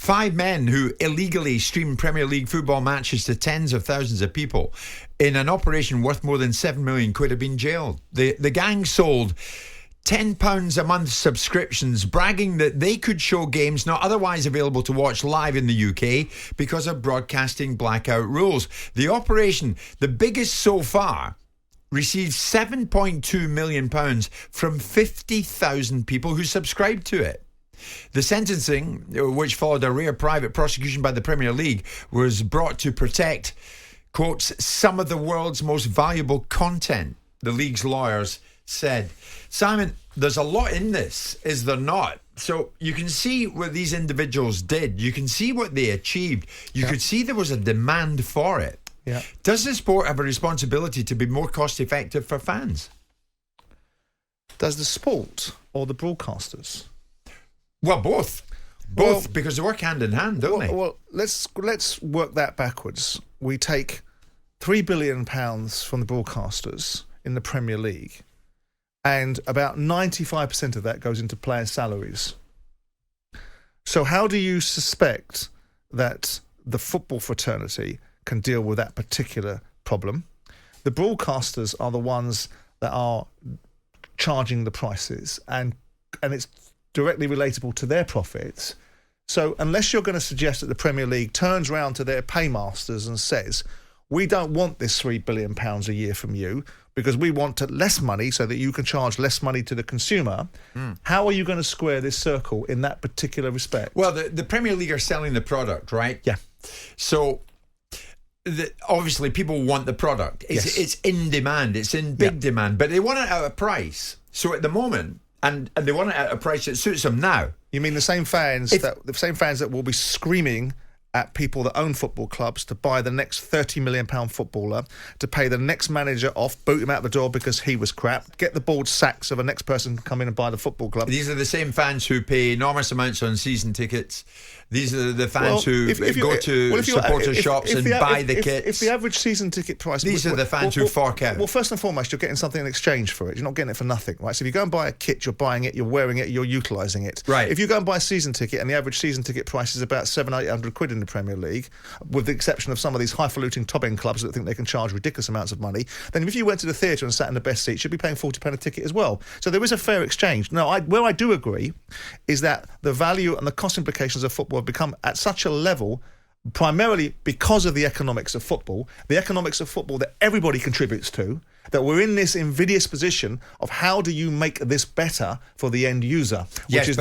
5 men who illegally streamed Premier League football matches to tens of thousands of people in an operation worth more than 7 million quid have been jailed. The gang sold £10 a month subscriptions, bragging that they could show games not otherwise available to watch live in the UK because of broadcasting blackout rules. The operation, the biggest so far, received £7.2 million from 50,000 people who subscribed to it. The sentencing, which followed a rare private prosecution by the Premier League, was brought to protect, quotes, some of the world's most valuable content, the league's lawyers said. Simon, there's a lot in this, is there not? So you can see what these individuals did. You can see what they achieved. You could see there was a demand for it. Yeah. Does the sport have a responsibility to be more cost effective for fans? Does the sport or the broadcasters? Well, both, because they work hand in hand, don't they? Well, let's work that backwards. We take £3 billion from the broadcasters in the Premier League, and about 95% of that goes into players' salaries. So how do you suspect that the football fraternity can deal with that particular problem? The broadcasters are the ones that are charging the prices, and it's directly relatable to their profits. So unless you're going to suggest that the Premier League turns around to their paymasters and says, we don't want this £3 billion a year from you because we want less money so that you can charge less money to the consumer, how are you going to square this circle in that particular respect? Well, the Premier League are selling the product, right? Yeah. So obviously people want the product. It's in demand. It's in big demand, but they want it at a price. So at the moment, and they want it at a price that suits them now. You mean the same fans that will be screaming at people that own football clubs to buy the next £30 million footballer, to pay the next manager off, boot him out the door because he was crap, get the board sacked so the next person can come in and buy the football club. These are the same fans who pay enormous amounts on season tickets. These are the fans who go to supporter shops and buy the kits. If the average season ticket price... These are the fans who fork out. Well, first and foremost, you're getting something in exchange for it. You're not getting it for nothing, right? So if you go and buy a kit, you're buying it, you're wearing it, you're utilising it. Right. If you go and buy a season ticket and the average season ticket price is about 700-800 quid in the Premier League, with the exception of some of these highfalutin top-end clubs that think they can charge ridiculous amounts of money, then if you went to the theatre and sat in the best seats, you'd be paying £40 a ticket as well. So there is a fair exchange. Now, where I do agree is that the value and the cost implications of football have become at such a level, primarily because of the economics of football that everybody contributes to, that we're in this invidious position of how do you make this better for the end user, which is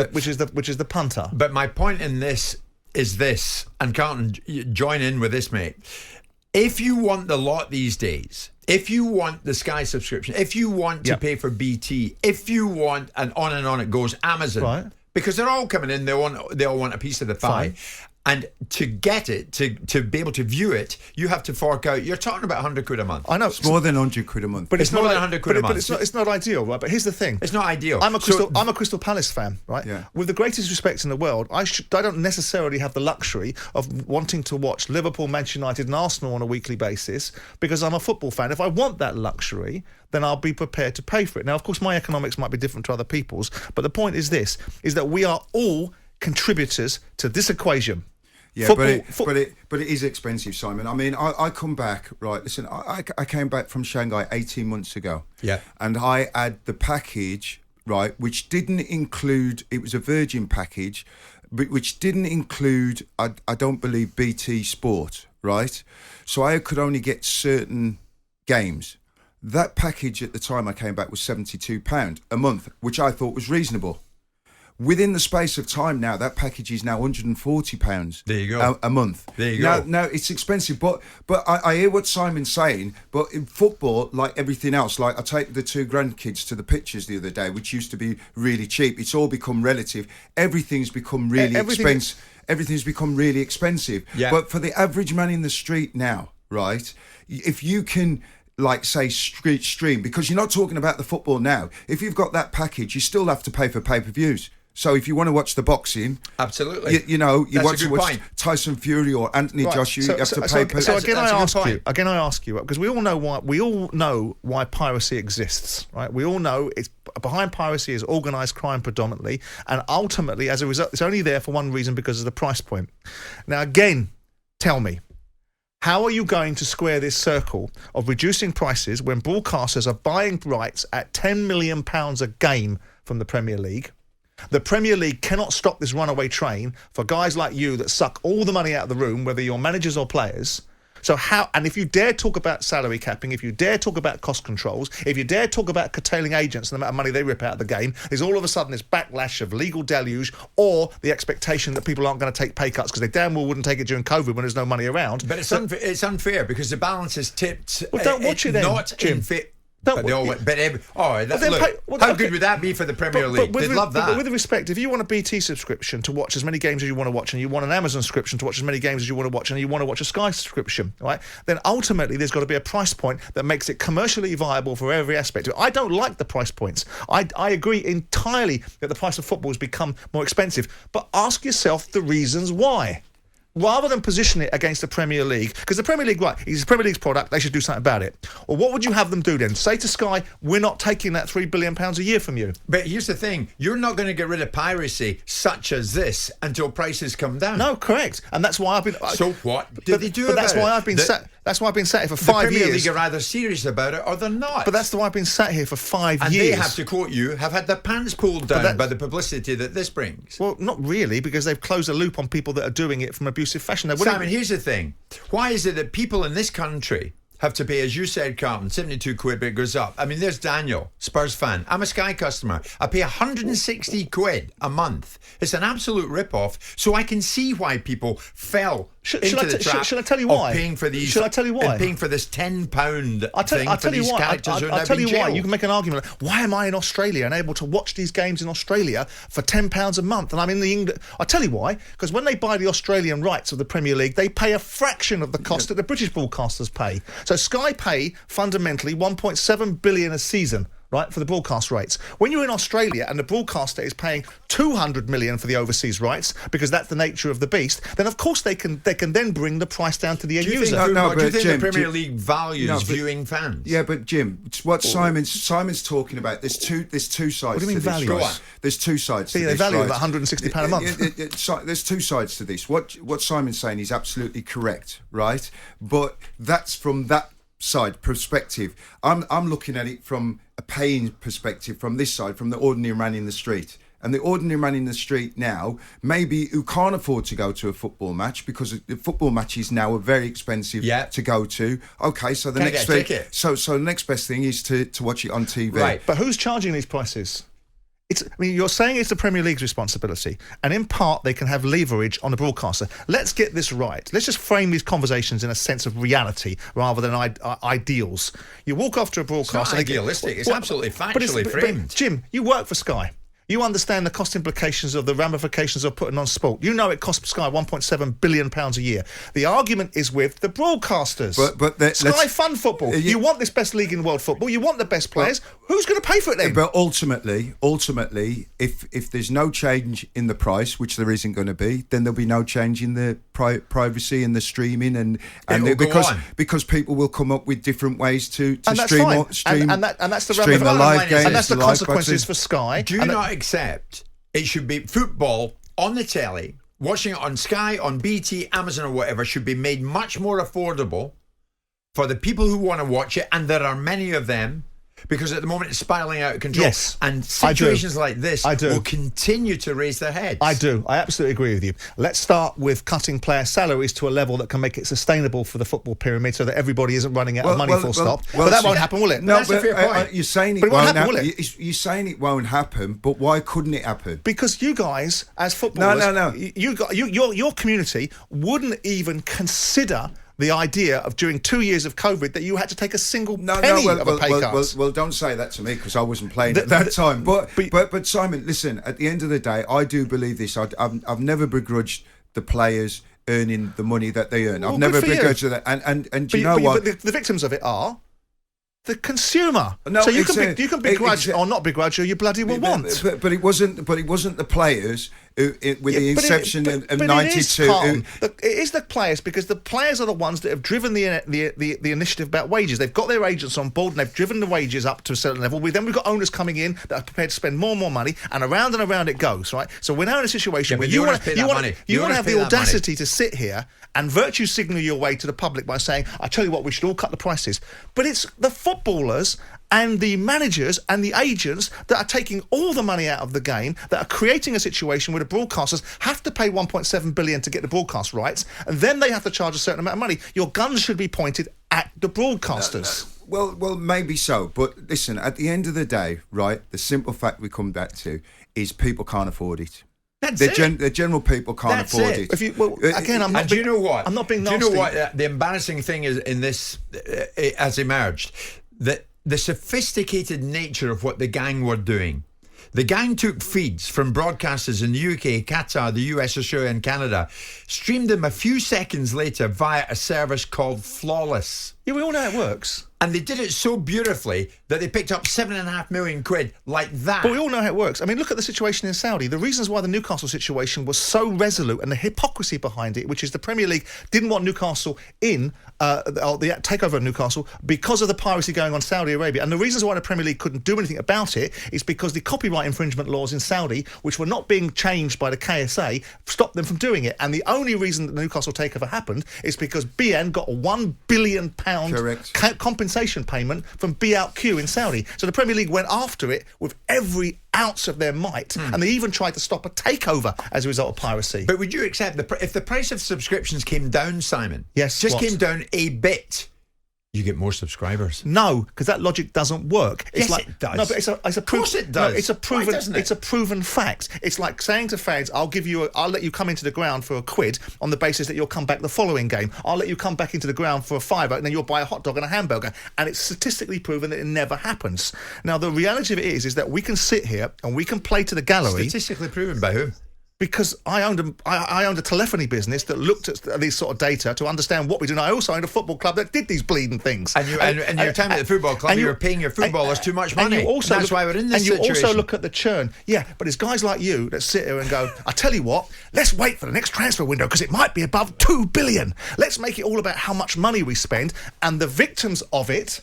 the punter. But my point in this is this, and Carlton, join in with this, mate. If you want the lot these days, if you want the Sky subscription, if you want to pay for BT, if you want, and on it goes, Amazon, right, because they're all coming in, they all want a piece of the pie. Fine. And to get it, to be able to view it, you have to fork out. You're talking about 100 quid a month. I know. It's more than 100 quid a month. But it's more than 100 quid a month. But it's not ideal, right? But here's the thing. It's not ideal. I'm a Crystal Palace fan, right? Yeah. With the greatest respect in the world, I don't necessarily have the luxury of wanting to watch Liverpool, Manchester United and Arsenal on a weekly basis because I'm a football fan. If I want that luxury, then I'll be prepared to pay for it. Now, of course, my economics might be different to other people's, but the point is this, is that we are all contributors to this equation. Yeah, but it is expensive, Simon. I mean, I come back, right, listen, I came back from Shanghai 18 months ago. Yeah. And I had the package, right, which didn't include, it was a Virgin package, but which didn't include, I don't believe, BT Sport, right? So I could only get certain games. That package at the time I came back was £72 a month, which I thought was reasonable. Within the space of time now, that package is now £140. There you go. A month. There you go. Now it's expensive, but I hear what Simon's saying. But in football, like everything else, like I take the 2 grandkids to the pictures the other day, which used to be really cheap. It's all become relative. Everything's become really expensive. Everything's become really expensive. Yeah. But for the average man in the street now, right? If you can, like, say, stream, because you're not talking about the football now. If you've got that package, you still have to pay for pay-per-views. So if you want to watch the boxing, absolutely, you want to watch Tyson Fury or Anthony Joshua, you have to pay. So again, I ask you, because we all know why piracy exists, right? We all know it's behind piracy is organised crime predominantly, and ultimately, as a result, it's only there for one reason, because of the price point. Now, again, tell me, how are you going to square this circle of reducing prices when broadcasters are buying rights at £10 million a game from the Premier League? The Premier League cannot stop this runaway train for guys like you that suck all the money out of the room, whether you're managers or players. So how, and if you dare talk about salary capping, if you dare talk about cost controls, if you dare talk about curtailing agents and the amount of money they rip out of the game, there's all of a sudden this backlash of legal deluge or the expectation that people aren't going to take pay cuts because they damn well wouldn't take it during COVID when there's no money around. But it's unfair because the balance is tipped. Well, don't watch it then, not Jim. in fit. How good would that be for the Premier League? They'd love that. But with respect, if you want a BT subscription to watch as many games as you want to watch, and you want an Amazon subscription to watch as many games as you want to watch, and you want to watch a Sky subscription, right? Then ultimately there's got to be a price point that makes it commercially viable for every aspect. I don't like the price points. I agree entirely that the price of football has become more expensive. But ask yourself the reasons why. Rather than position it against the Premier League, because the Premier League, right, it's the Premier League's product, they should do something about it. Or what would you have them do then? Say to Sky, we're not taking that £3 billion a year from you. But here's the thing, you're not going to get rid of piracy such as this until prices come down. No, correct. And that's why I've been... So what did they do about it? That's why I've been sat... That's why I've been sat here for 5 years. The Premier League are either serious about it or they're not. But that's why I've been sat here for 5 years. And they have, to quote you, have had their pants pulled down by the publicity that this brings. Well, not really, because they've closed a loop on people that are doing it from abusive fashion. Simon, here's the thing. Why is it that people in this country have to pay, as you said, Carlton, 72 quid, but it goes up? I mean, there's Daniel, Spurs fan. I'm a Sky customer. I pay 160 quid a month. It's an absolute rip-off. So I can see why people fell into the trap should I tell you why? Of paying for these. Should I tell you why? Paying for this £10 thing I'll for these characters who are now I'll tell being you why. jailed. You can make an argument. Why am I in Australia and able to watch these games in Australia for £10 a month? And I'm in the England. I'll tell you why. Because when they buy the Australian rights of the Premier League, they pay a fraction of the cost that the British broadcasters pay. So Sky pay fundamentally $1.7 billion a season, right, for the broadcast rates. When you're in Australia and the broadcaster is paying $200 million for the overseas rights, because that's the nature of the beast, then of course they can then bring the price down to the end user. Do you think the Premier League values viewing fans? Yeah, but Jim, what Simon's talking about, there's two sides. What do you mean to this, value? right? There's two sides to this. They value right? about £160 a month. There's two sides to this. What Simon's saying is absolutely correct, right? But that's from that side perspective. I'm looking at it from a paying perspective, from this side, from the ordinary man in the street. And the ordinary man in the street now, maybe who can't afford to go to a football match, because the football matches now are very expensive to go to. Okay, so the next thing, so the next best thing is to watch it on TV. Right, but who's charging these prices? You're saying it's the Premier League's responsibility, and in part they can have leverage on the broadcaster. Let's get this right. Let's just frame these conversations in a sense of reality rather than ideals. You walk off to a broadcaster... It's not idealistic. It's absolutely factually framed. But Jim, you work for Sky. You understand the cost implications of the ramifications of putting on sport. You know it costs Sky £1.7 billion a year. The argument is with the broadcasters. But Sky fund football. You want this best league in world football. You want the best players. Who's going to pay for it then? But ultimately, if there's no change in the price, which there isn't going to be, then there'll be no change in the privacy and the streaming, and because people will come up with different ways to stream that's the live games, and that's the consequences for Sky. Do you not accept it should be football on the telly, watching it on Sky, on BT, Amazon or whatever, should be made much more affordable for the people who want to watch it, and there are many of them, because at the moment it's spiraling out of control. Yes, and situations like this will continue to raise their heads. I do. I absolutely agree with you. Let's start with cutting player salaries to a level that can make it sustainable for the football pyramid, so that everybody isn't running out of money full stop. But that won't happen, will it? No, that's a fair point. You're saying it won't happen, will it? You're saying it won't happen, but why couldn't it happen? Because you guys, as footballers, no. Your community wouldn't even consider the idea of during 2 years of COVID that you had to take a single penny of a pay cut. Well, don't say that to me, because I wasn't playing at that time. But Simon, listen, at the end of the day, I do believe this. I've never begrudged the players earning the money that they earn. I've never begrudged that. And you know what? The victims of it are The consumer. No, so you can begrudge or not begrudge who you bloody will want. But it wasn't the players with the inception of '92. It is the players, because the players are the ones that have driven the initiative about wages. They've got their agents on board and they've driven the wages up to a certain level. Then we've got owners coming in that are prepared to spend more and more money, and around it goes, right? So we're now in a situation where you want to have the audacity to sit here and virtue signal your way to the public by saying, I tell you what, we should all cut the prices. But it's the footballers and the managers and the agents that are taking all the money out of the game, that are creating a situation where the broadcasters have to pay 1.7 billion to get the broadcast rights, and then they have to charge a certain amount of money. Your guns should be pointed at the broadcasters. Well, maybe so. But listen, at the end of the day, right, the simple fact we come back to is people can't afford it. The general people can't afford it. I'm not being nasty. Do you know what the embarrassing thing is in this has emerged? That the sophisticated nature of what the gang were doing. The gang took feeds from broadcasters in the UK, Qatar, the US, Australia and Canada, streamed them a few seconds later via a service called Flawless. Yeah, we all know how it works. And they did it so beautifully that they picked up £7.5 million like that. But we all know how it works. I mean, look at the situation in Saudi. The reasons why the Newcastle situation was so resolute and the hypocrisy behind it, which is the Premier League didn't want Newcastle in, the takeover of Newcastle, because of the piracy going on in Saudi Arabia. And the reasons why the Premier League couldn't do anything about it is because the copyright infringement laws in Saudi, which were not being changed by the KSA, stopped them from doing it. And the only reason that the Newcastle takeover happened is because BeIN got a £1 billion compensation payment from BLQ in Saudi. So the Premier League went after it with every ounce of their might, and they even tried to stop a takeover as a result of piracy. But would you accept if the price of subscriptions came down, Simon? Yes. Came down a bit, you get more subscribers. No, because that logic doesn't work. It does. No, but it's a of course it does. No, it's a proven. Why doesn't it? It's a proven fact. It's like saying to fans, I'll let you come into the ground for £1 on the basis that you'll come back the following game. I'll let you come back into the ground for £5, and then you'll buy a hot dog and a hamburger. And it's statistically proven that it never happens. Now, the reality of it is that we can sit here and we can play to the gallery. Statistically proven by who? Because I owned a telephony business that looked at these sort of data to understand what we do. And I also owned a football club that did these bleeding things. And your time at the football club, you were paying your footballers too much money. That's why we're in this situation. And you also look at the churn. Yeah, but it's guys like you that sit here and go, I tell you what, let's wait for the next transfer window because it might be above 2 billion. Let's make it all about how much money we spend. And the victims of it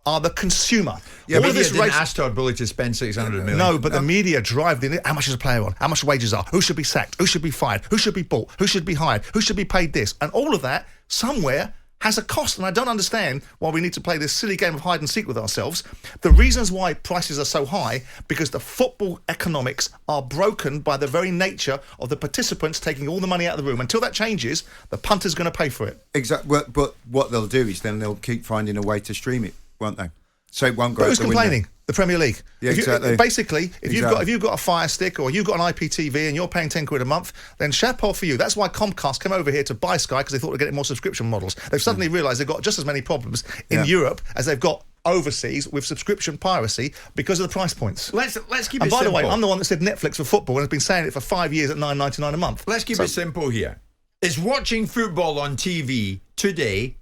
are the consumer. Yeah, but didn't ask Todd Bully to spend 600 million. No, but the media drive how much is a player on, how much wages are, who should be sacked, who should be fired, who should be bought, who should be hired, who should be paid this. And all of that, somewhere, has a cost. And I don't understand why we need to play this silly game of hide and seek with ourselves. The reasons why prices are so high, because the football economics are broken by the very nature of the participants taking all the money out of the room. Until that changes, the punter's going to pay for it. Exactly. But what they'll do is then they'll keep finding a way to stream it, won't they? So it won't go. But who's complaining? The Premier League. Yeah, exactly. Basically, if you've got a Fire Stick or you've got an IPTV and you're paying £10 a month, then chapeau for you. That's why Comcast came over here to buy Sky, because they thought they'd get more subscription models. They've suddenly realised they've got just as many problems in Europe as they've got overseas with subscription piracy because of the price points. Let's keep it simple. And by the way, I'm the one that said Netflix for football and has been saying it for 5 years at $9.99 a month. Let's keep it simple here. Is watching football on TV today,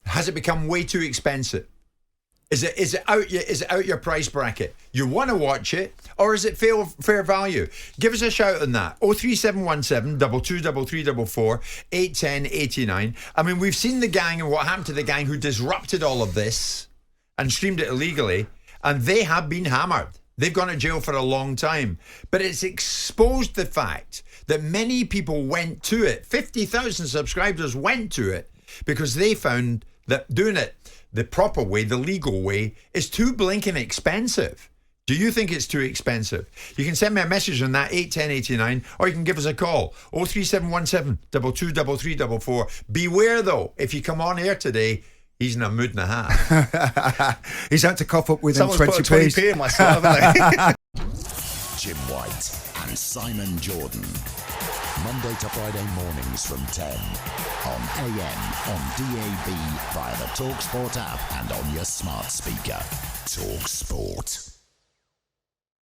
has it become way too expensive? Is it out your price bracket? You want to watch it, or is it fair value? Give us a shout on that. 03717 223344 810 89. I mean, we've seen the gang and what happened to the gang who disrupted all of this and streamed it illegally, and they have been hammered. They've gone to jail for a long time. But it's exposed the fact that many people went to it. 50,000 subscribers went to it because they found that doing it the proper way, the legal way, is too blinking expensive. Do you think it's too expensive? You can send me a message on that 81089, or you can give us a call 03717 223344. Beware though, if you come on air today, he's in a mood and a half. He's had to cough up within 20p. Someone's put a 20p in myself, haven't they? Jim White and Simon Jordan. Monday to Friday mornings from 10 on AM, on DAB, via the talkSPORT app and on your smart speaker. talkSPORT.